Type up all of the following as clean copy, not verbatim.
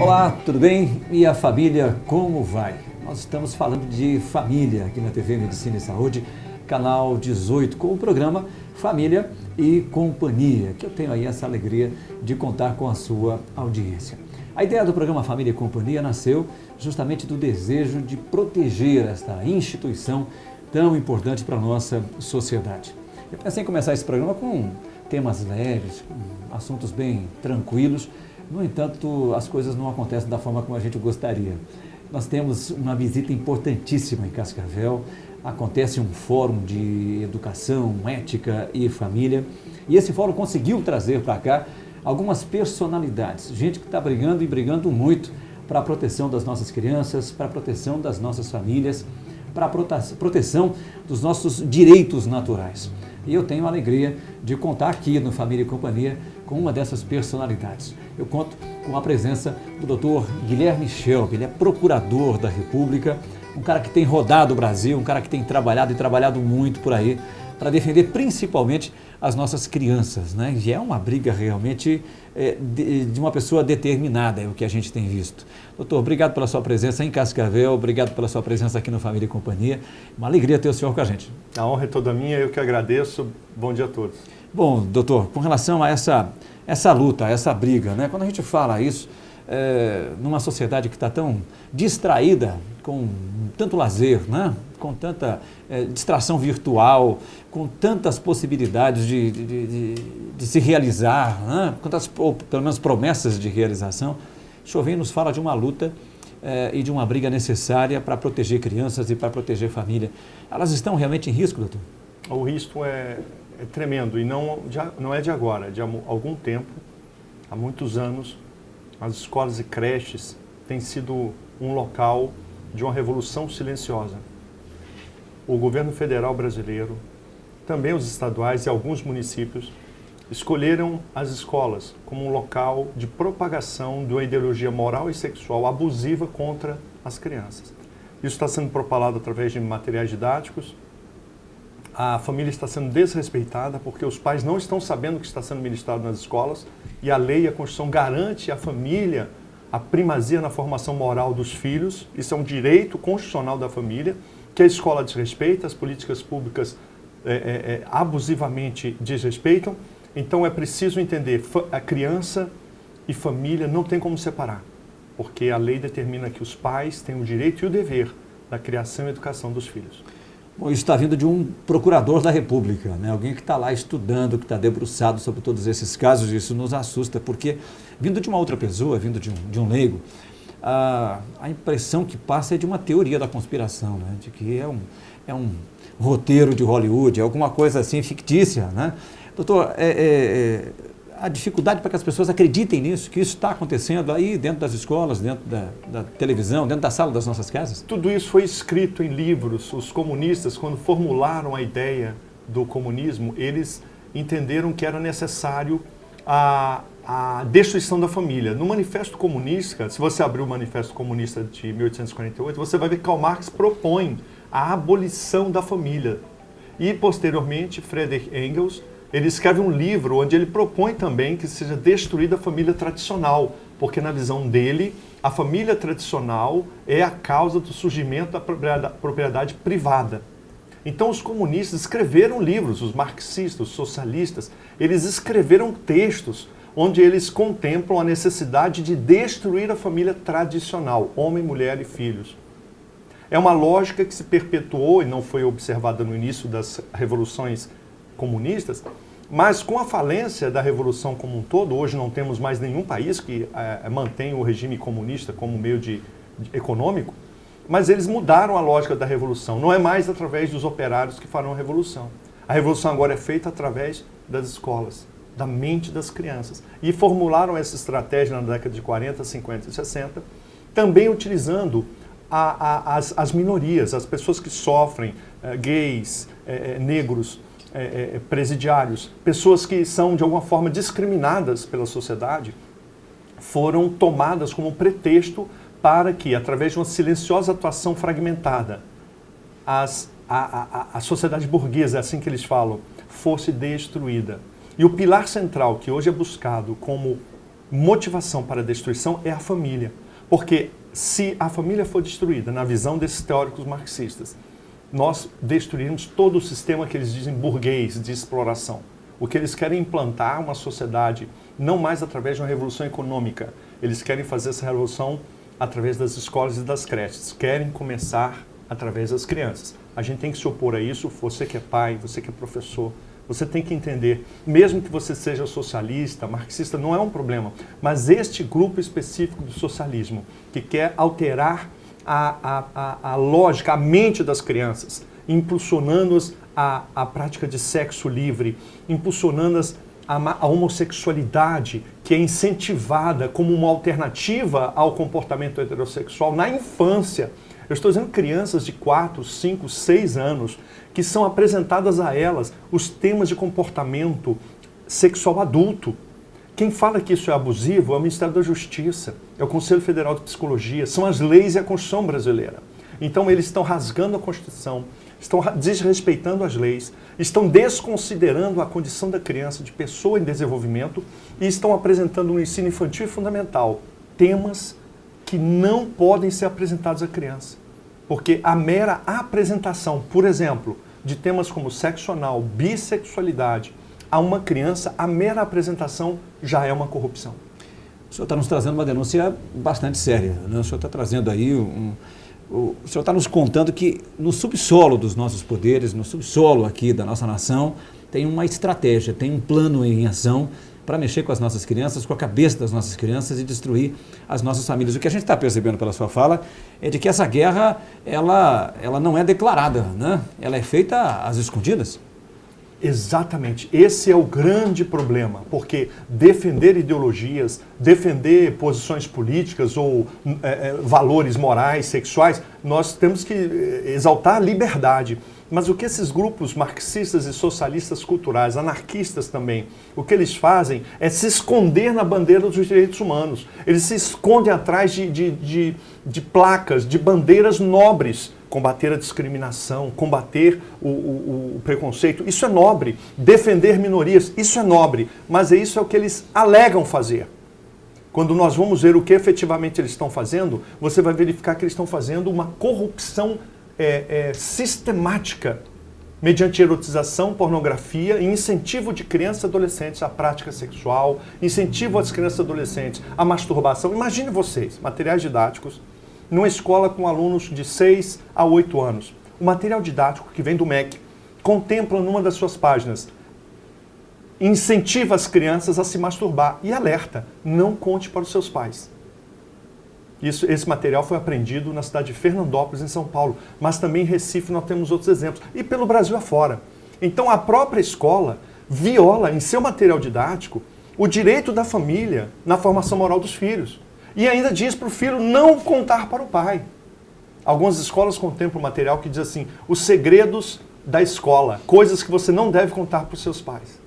Olá, tudo bem? E a família, como vai? Nós estamos falando de família aqui na TV Medicina e Saúde, canal 18, com o programa Família e Companhia, que eu tenho aí essa alegria de contar com a sua audiência. A ideia do programa Família e Companhia nasceu justamente do desejo de proteger esta instituição tão importante para a nossa sociedade. Eu pensei em começar esse programa com temas leves, com assuntos bem tranquilos. No entanto, as coisas não acontecem da forma como a gente gostaria. Nós temos uma visita importantíssima em Cascavel, acontece um fórum de educação, ética e família, e esse fórum conseguiu trazer para cá algumas personalidades, gente que está brigando e brigando muito para a proteção das nossas crianças, para a proteção das nossas famílias, para a proteção dos nossos direitos naturais. E eu tenho a alegria de contar aqui no Família e Companhia com uma dessas personalidades. Eu conto com a presença do Dr. Guilherme Schelp, ele é procurador da República, um cara que tem rodado o Brasil, um cara que tem trabalhado e trabalhado muito por aí para defender principalmente as nossas crianças, né? E é uma briga realmente de uma pessoa determinada, é o que a gente tem visto. Doutor, obrigado pela sua presença em Cascavel, obrigado pela sua presença aqui no Família e Companhia. Uma alegria ter o senhor com a gente. A honra é toda minha, eu que agradeço. Bom dia a todos. Bom, doutor, com relação a essa luta, essa briga, né? Quando a gente fala isso, numa sociedade que está tão distraída, com tanto lazer, né? Com tanta distração virtual, com tantas possibilidades de se realizar, né? Ou pelo menos promessas de realização, o senhor vem nos fala de uma luta e de uma briga necessária para proteger crianças e para proteger família. Elas estão realmente em risco, doutor? O risco é tremendo e não é de agora, é de algum tempo, há muitos anos. As escolas e creches têm sido um local de uma revolução silenciosa. O governo federal brasileiro, também os estaduais e alguns municípios, escolheram as escolas como um local de propagação de uma ideologia moral e sexual abusiva contra as crianças. Isso está sendo propalado através de materiais didáticos. A família está sendo desrespeitada porque os pais não estão sabendo o que está sendo ministrado nas escolas e a lei e a Constituição garante à família a primazia na formação moral dos filhos. Isso é um direito constitucional da família, que a escola desrespeita, as políticas públicas abusivamente desrespeitam. Então é preciso entender, a criança e família não tem como separar, porque a lei determina que os pais têm o direito e o dever da criação e educação dos filhos. Bom, isso está vindo de um procurador da República, né? Alguém que está lá estudando, que está debruçado sobre todos esses casos, e isso nos assusta, porque vindo de uma outra pessoa, vindo de um leigo, a impressão que passa é de uma teoria da conspiração, né? De que é um roteiro de Hollywood, é alguma coisa assim fictícia, né? Doutor, a dificuldade para que as pessoas acreditem nisso, que isso está acontecendo aí dentro das escolas, dentro da televisão, dentro da sala das nossas casas? Tudo isso foi escrito em livros. Os comunistas, quando formularam a ideia do comunismo, eles entenderam que era necessário a destruição da família. No Manifesto Comunista, se você abrir o Manifesto Comunista de 1848, você vai ver que Karl Marx propõe a abolição da família. E, posteriormente, Friedrich Engels, ele escreve um livro onde ele propõe também que seja destruída a família tradicional, porque na visão dele, a família tradicional é a causa do surgimento da propriedade privada. Então os comunistas escreveram livros, os marxistas, os socialistas, eles escreveram textos onde eles contemplam a necessidade de destruir a família tradicional, homem, mulher e filhos. É uma lógica que se perpetuou e não foi observada no início das revoluções comunistas, mas com a falência da revolução como um todo, hoje não temos mais nenhum país que mantém o regime comunista como meio econômico, mas eles mudaram a lógica da revolução. Não é mais através dos operários que farão a revolução. A revolução agora é feita através das escolas, da mente das crianças. E formularam essa estratégia na década de 40, 50 e 60, também utilizando as minorias, as pessoas que sofrem, gays, negros, presidiários, pessoas que são de alguma forma discriminadas pela sociedade, foram tomadas como pretexto para que, através de uma silenciosa atuação fragmentada, a sociedade burguesa, é assim que eles falam, fosse destruída. E o pilar central que hoje é buscado como motivação para a destruição é a família. Porque se a família for destruída, na visão desses teóricos marxistas, nós destruiremos todo o sistema que eles dizem burguês de exploração. O que eles querem implantar uma sociedade não mais através de uma revolução econômica. Eles querem fazer essa revolução através das escolas e das creches. Querem começar através das crianças. A gente tem que se opor a isso. Você que é pai, você que é professor, você tem que entender, mesmo que você seja socialista, marxista, não é um problema, mas este grupo específico do socialismo, que quer alterar a lógica, a mente das crianças, impulsionando-as à prática de sexo livre, impulsionando-as à homossexualidade, que é incentivada como uma alternativa ao comportamento heterossexual na infância. Eu estou dizendo crianças de 4, 5, 6 anos, que são apresentadas a elas os temas de comportamento sexual adulto. Quem fala que isso é abusivo é o Ministério da Justiça, é o Conselho Federal de Psicologia, são as leis e a Constituição brasileira. Então eles estão rasgando a Constituição, estão desrespeitando as leis, estão desconsiderando a condição da criança de pessoa em desenvolvimento e estão apresentando no ensino infantil e fundamental temas que não podem ser apresentados à criança. Porque a mera apresentação, por exemplo, de temas como sexo anal, bissexualidade, a uma criança, a mera apresentação já é uma corrupção. O senhor está nos trazendo uma denúncia bastante séria, né? O senhor está trazendo aí o senhor está nos contando que no subsolo dos nossos poderes, no subsolo aqui da nossa nação, tem uma estratégia, tem um plano em ação para mexer com as nossas crianças, com a cabeça das nossas crianças e destruir as nossas famílias. O que a gente está percebendo pela sua fala é de que essa guerra, ela não é declarada, né? Ela é feita às escondidas. Exatamente. Esse é o grande problema, porque defender ideologias, defender posições políticas ou valores morais, sexuais, nós temos que exaltar a liberdade. Mas o que esses grupos marxistas e socialistas culturais, anarquistas também, o que eles fazem é se esconder na bandeira dos direitos humanos. Eles se escondem atrás de placas, de bandeiras nobres. Combater a discriminação, combater o preconceito, isso é nobre. Defender minorias, isso é nobre. Mas isso é o que eles alegam fazer. Quando nós vamos ver o que efetivamente eles estão fazendo, você vai verificar que eles estão fazendo uma corrupção sistemática, mediante erotização, pornografia e incentivo de crianças e adolescentes à prática sexual, incentivo às crianças e adolescentes à masturbação. Imagine vocês, materiais didáticos, numa escola com alunos de 6 a 8 anos. O material didático que vem do MEC contempla numa das suas páginas, incentiva as crianças a se masturbar e alerta, não conte para os seus pais. Esse material foi apreendido na cidade de Fernandópolis, em São Paulo, mas também em Recife nós temos outros exemplos, e pelo Brasil afora. Então a própria escola viola em seu material didático o direito da família na formação moral dos filhos. E ainda diz para o filho não contar para o pai. Algumas escolas contemplam material que diz assim, os segredos da escola, coisas que você não deve contar para os seus pais.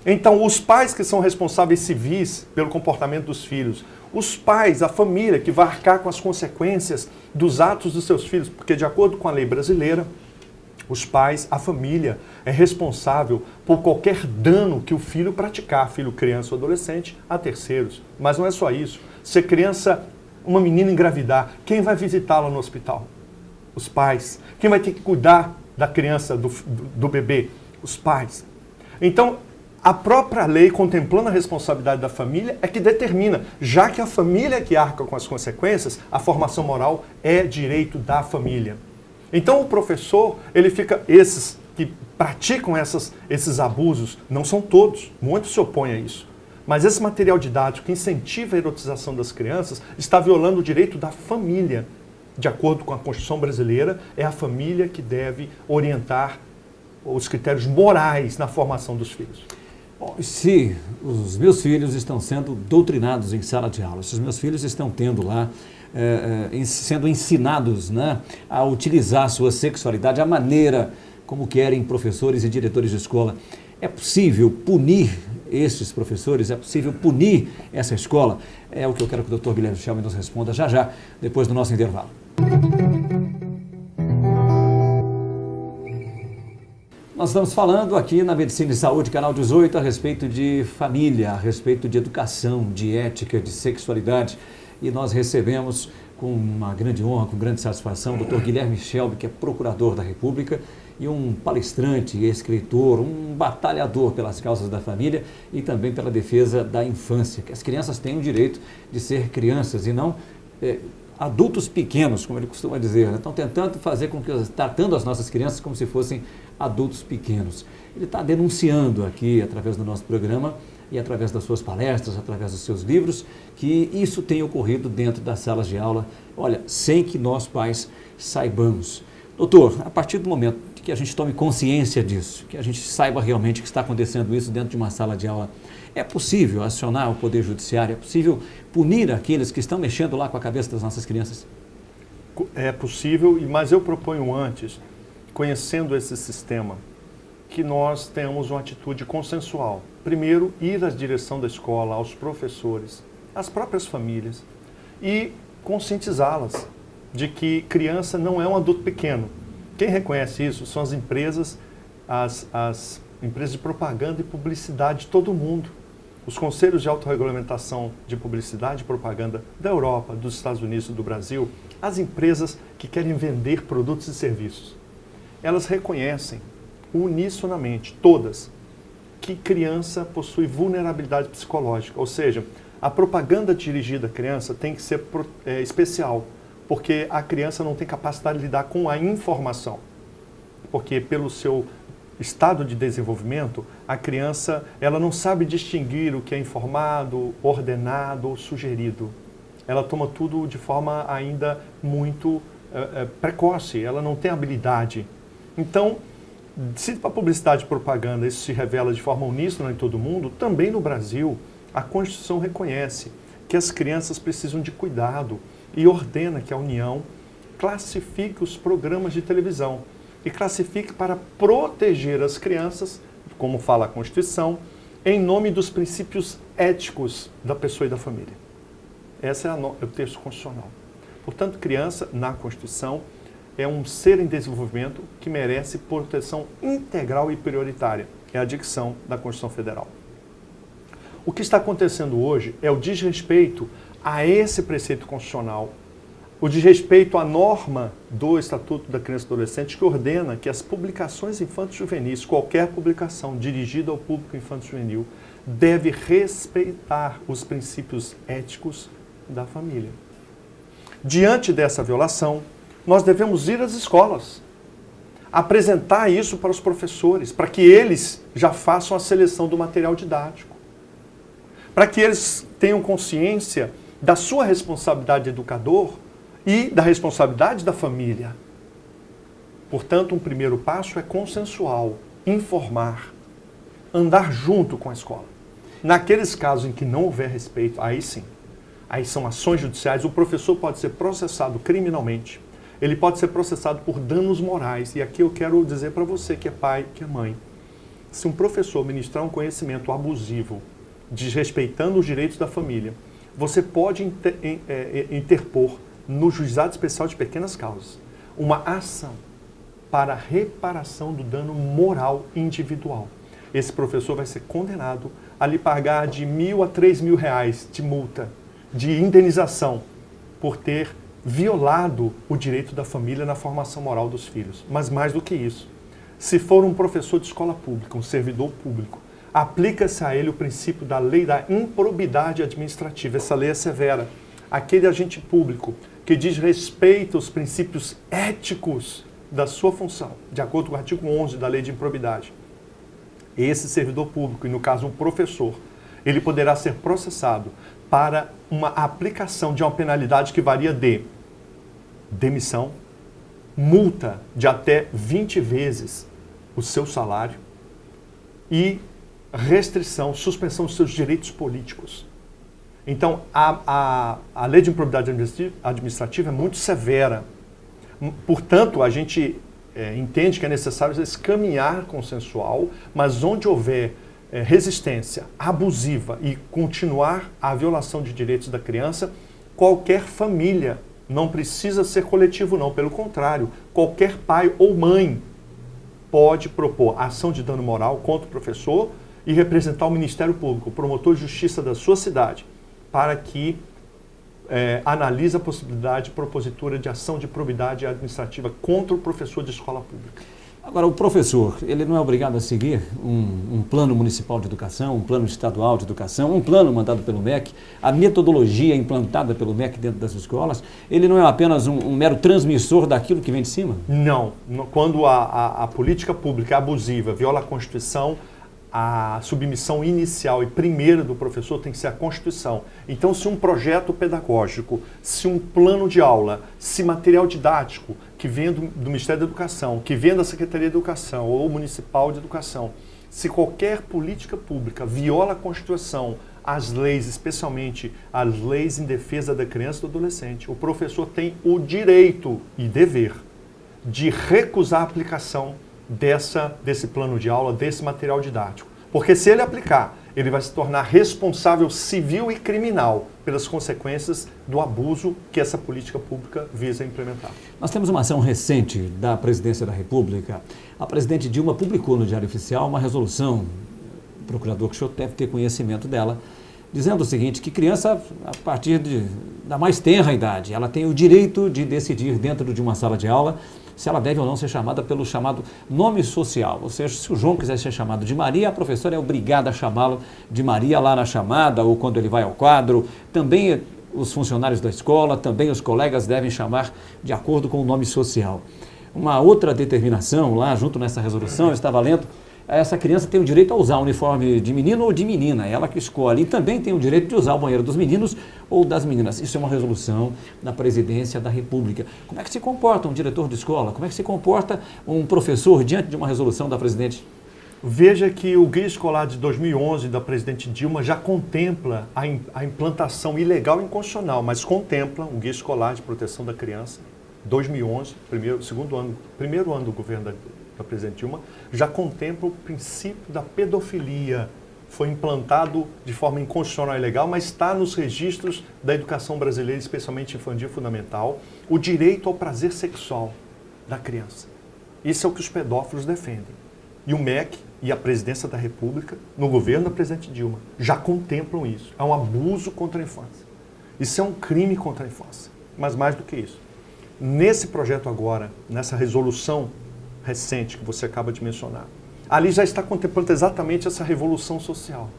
Então, os pais que são responsáveis civis pelo comportamento dos filhos, os pais, a família que vai arcar com as consequências dos atos dos seus filhos, porque de acordo com a lei brasileira, os pais, a família é responsável por qualquer dano que o filho praticar, filho, criança ou adolescente, a terceiros. Mas não é só isso. Se a criança, uma menina engravidar, quem vai visitá-la no hospital? Os pais. Quem vai ter que cuidar da criança, do bebê? Os pais. Então, a própria lei, contemplando a responsabilidade da família, é que determina, já que a família é que arca com as consequências, a formação moral é direito da família. Então o professor, ele fica, esses que praticam esses abusos, não são todos, muitos se opõem a isso. Mas esse material didático que incentiva a erotização das crianças está violando o direito da família. De acordo com a Constituição brasileira, é a família que deve orientar os critérios morais na formação dos filhos. Bom, se os meus filhos estão sendo doutrinados em sala de aula, se os meus filhos estão tendo lá, sendo ensinados, né, a utilizar a sua sexualidade, a maneira como querem professores e diretores de escola, é possível punir esses professores? É possível punir essa escola? É o que eu quero que o Dr. Guilherme Schelman nos responda já, depois do nosso intervalo. Nós estamos falando aqui na Medicina e Saúde, Canal 18, a respeito de família, a respeito de educação, de ética, de sexualidade. E nós recebemos com uma grande honra, com grande satisfação, o Dr. Guilherme Shelby, que é procurador da República e um palestrante, escritor, um batalhador pelas causas da família e também pela defesa da infância, que as crianças têm o direito de ser crianças e não adultos pequenos, como ele costuma dizer. Estão tentando fazer com que, tratando as nossas crianças como se fossem adultos pequenos. Ele está denunciando aqui, através do nosso programa e através das suas palestras, através dos seus livros, que isso tem ocorrido dentro das salas de aula, olha, sem que nós pais saibamos. Doutor, a partir do momento que a gente tome consciência disso, que a gente saiba realmente que está acontecendo isso dentro de uma sala de aula, é possível acionar o Poder Judiciário? É possível punir aqueles que estão mexendo lá com a cabeça das nossas crianças? É possível, mas eu proponho antes, conhecendo esse sistema, que nós tenhamos uma atitude consensual. Primeiro, ir à direção da escola, aos professores, às próprias famílias e conscientizá-las de que criança não é um adulto pequeno. Quem reconhece isso são as empresas, as empresas de propaganda e publicidade de todo mundo. Os conselhos de autorregulamentação de publicidade e propaganda da Europa, dos Estados Unidos e do Brasil, as empresas que querem vender produtos e serviços, elas reconhecem unisonamente, todas, que criança possui vulnerabilidade psicológica. Ou seja, a propaganda dirigida à criança tem que ser especial, porque a criança não tem capacidade de lidar com a informação. Porque pelo seu estado de desenvolvimento, a criança ela não sabe distinguir o que é informado, ordenado ou sugerido. Ela toma tudo de forma ainda muito precoce, ela não tem habilidade. Então, se para publicidade e propaganda isso se revela de forma uníssona em todo mundo, também no Brasil, a Constituição reconhece que as crianças precisam de cuidado e ordena que a União classifique os programas de televisão e classifique para proteger as crianças, como fala a Constituição, em nome dos princípios éticos da pessoa e da família. Esse é o texto constitucional. Portanto, criança, na Constituição, é um ser em desenvolvimento que merece proteção integral e prioritária. É a dicção da Constituição Federal. O que está acontecendo hoje é o desrespeito a esse preceito constitucional, o desrespeito à norma do Estatuto da Criança e do Adolescente, que ordena que as publicações infanto-juvenis, qualquer publicação dirigida ao público infanto-juvenil, deve respeitar os princípios éticos da família. Diante dessa violação, nós devemos ir às escolas, apresentar isso para os professores, para que eles já façam a seleção do material didático, para que eles tenham consciência da sua responsabilidade de educador e da responsabilidade da família. Portanto, um primeiro passo é consensual, informar, andar junto com a escola. Naqueles casos em que não houver respeito, aí sim, aí são ações judiciais, o professor pode ser processado criminalmente, ele pode ser processado por danos morais. E aqui eu quero dizer para você que é pai, que é mãe, se um professor ministrar um conhecimento abusivo, desrespeitando os direitos da família, você pode interpor no Juizado Especial de Pequenas Causas uma ação para reparação do dano moral individual. Esse professor vai ser condenado a lhe pagar de R$1.000 a R$3.000 de multa, de indenização, por ter violado o direito da família na formação moral dos filhos. Mas mais do que isso, se for um professor de escola pública, um servidor público, aplica-se a ele o princípio da lei da improbidade administrativa. Essa lei é severa. Aquele agente público que diz respeito aos princípios éticos da sua função, de acordo com o artigo 11 da lei de improbidade, esse servidor público, e no caso um professor, ele poderá ser processado para uma aplicação de uma penalidade que varia de demissão, multa de até 20 vezes o seu salário e restrição, suspensão dos seus direitos políticos. Então, a lei de improbidade administrativa é muito severa. Portanto, a gente entende que é necessário esse caminhar consensual, mas onde houver resistência abusiva e continuar a violação de direitos da criança, qualquer família, não precisa ser coletivo não, pelo contrário, qualquer pai ou mãe pode propor ação de dano moral contra o professor e representar o Ministério Público, o promotor de justiça da sua cidade, para que analise a possibilidade de propositura de ação de probidade administrativa contra o professor de escola pública. Agora, o professor, ele não é obrigado a seguir um plano municipal de educação, um plano estadual de educação, um plano mandado pelo MEC, a metodologia implantada pelo MEC dentro das escolas, ele não é apenas um mero transmissor daquilo que vem de cima? Não. Quando a política pública é abusiva, viola a Constituição, a submissão inicial e primeira do professor tem que ser a Constituição. Então, se um projeto pedagógico, se um plano de aula, se material didático que vem do Ministério da Educação, que vem da Secretaria de Educação ou Municipal de Educação, se qualquer política pública viola a Constituição, as leis, especialmente as leis em defesa da criança e do adolescente, o professor tem o direito e dever de recusar a aplicação desse plano de aula, desse material didático. Porque se ele aplicar, ele vai se tornar responsável civil e criminal pelas consequências do abuso que essa política pública visa implementar. Nós temos uma ação recente da Presidência da República. A presidente Dilma publicou no Diário Oficial uma resolução, o procurador que o senhor deve ter conhecimento dela, dizendo o seguinte, que criança, a partir da mais tenra idade, ela tem o direito de decidir dentro de uma sala de aula se ela deve ou não ser chamada pelo chamado nome social. Ou seja, se o João quiser ser chamado de Maria, a professora é obrigada a chamá-lo de Maria lá na chamada ou quando ele vai ao quadro. Também os funcionários da escola, também os colegas devem chamar de acordo com o nome social. Uma outra determinação lá, junto nessa resolução, eu estava lendo, essa criança tem o direito a usar o uniforme de menino ou de menina, ela que escolhe. E também tem o direito de usar o banheiro dos meninos ou das meninas. Isso é uma resolução da Presidência da República. Como é que se comporta um diretor de escola? Como é que se comporta um professor diante de uma resolução da Presidente? Veja que o Guia Escolar de 2011 da Presidente Dilma já contempla a implantação ilegal e inconstitucional, mas contempla o Guia Escolar de Proteção da Criança, 2011, primeiro ano do governo da Presidente Dilma, já contempla o princípio da pedofilia. Foi implantado de forma inconstitucional e ilegal, mas está nos registros da educação brasileira, especialmente infantil e fundamental, o direito ao prazer sexual da criança. Isso é o que os pedófilos defendem. E o MEC e a Presidência da República, no governo da Presidente Dilma, já contemplam isso. É um abuso contra a infância. Isso é um crime contra a infância. Mas mais do que isso. Nesse projeto agora, nessa resolução recente que você acaba de mencionar, ali já está contemplando exatamente essa revolução social.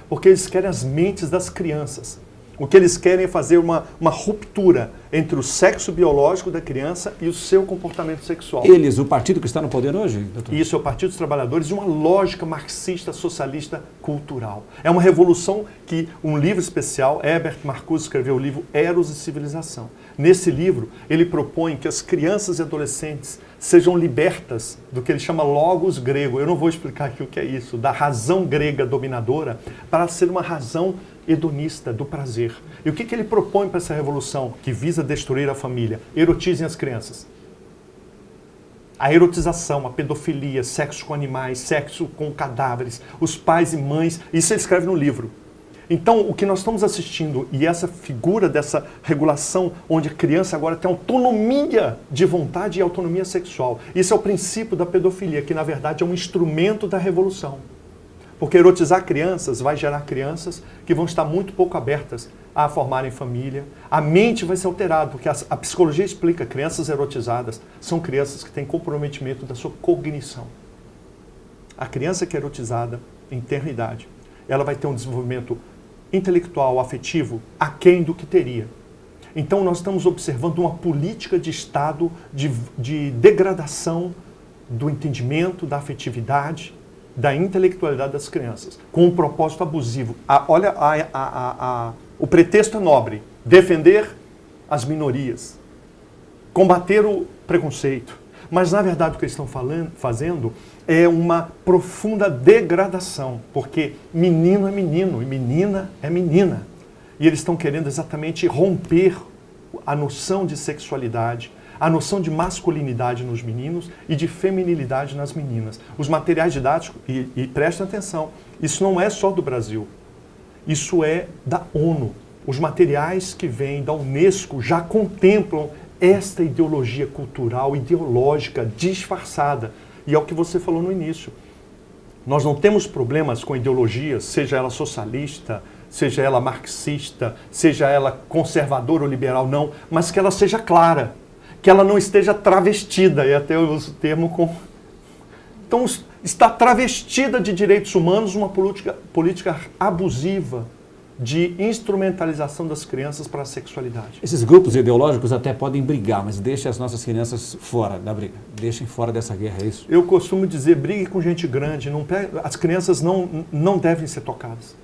Porque eles querem as mentes das crianças. O que eles querem é fazer uma ruptura entre o sexo biológico da criança e o seu comportamento sexual. Eles, o partido que está no poder hoje, doutor? Isso é o Partido dos Trabalhadores, de uma lógica marxista, socialista, cultural. É uma revolução que um livro especial, Herbert Marcuse escreveu o livro Eros e Civilização. Nesse livro, ele propõe que as crianças e adolescentes sejam libertas do que ele chama logos grego. Eu não vou explicar aqui o que é isso, da razão grega dominadora, para ser uma razão hedonista, do prazer. E o que ele propõe para essa revolução que visa destruir a família? Erotizem as crianças. A erotização, a pedofilia, sexo com animais, sexo com cadáveres, os pais e mães, isso ele escreve no livro. Então, o que nós estamos assistindo, e essa figura dessa regulação, onde a criança agora tem autonomia de vontade e autonomia sexual, isso é o princípio da pedofilia, que na verdade é um instrumento da revolução. Porque erotizar crianças vai gerar crianças que vão estar muito pouco abertas a formarem família. A mente vai ser alterada, porque a psicologia explica, crianças erotizadas são crianças que têm comprometimento da sua cognição. A criança que é erotizada, em tenra idade, ela vai ter um desenvolvimento intelectual, afetivo, aquém do que teria. Então nós estamos observando uma política de Estado de degradação do entendimento, da afetividade, da intelectualidade das crianças, com um propósito abusivo. Olha, o pretexto é nobre, defender as minorias, combater o preconceito. Mas, na verdade, o que eles estão fazendo é uma profunda degradação, porque menino é menino e menina é menina. E eles estão querendo exatamente romper a noção de sexualidade, a noção de masculinidade nos meninos e de feminilidade nas meninas. Os materiais didáticos, e prestem atenção, isso não é só do Brasil, isso é da ONU. Os materiais que vêm da Unesco já contemplam esta ideologia cultural, ideológica, disfarçada, E é o que você falou no início. Nós não temos problemas com ideologias, seja ela socialista, seja ela marxista, seja ela conservadora ou liberal, não, mas que ela seja clara, que ela não esteja travestida, e até eu uso o termo com... Então, está travestida de direitos humanos uma política abusiva de instrumentalização das crianças para a sexualidade. Esses grupos ideológicos até podem brigar, mas deixem as nossas crianças fora da briga. Deixem fora dessa guerra, é isso? Eu costumo dizer, brigue com gente grande, as crianças não devem ser tocadas.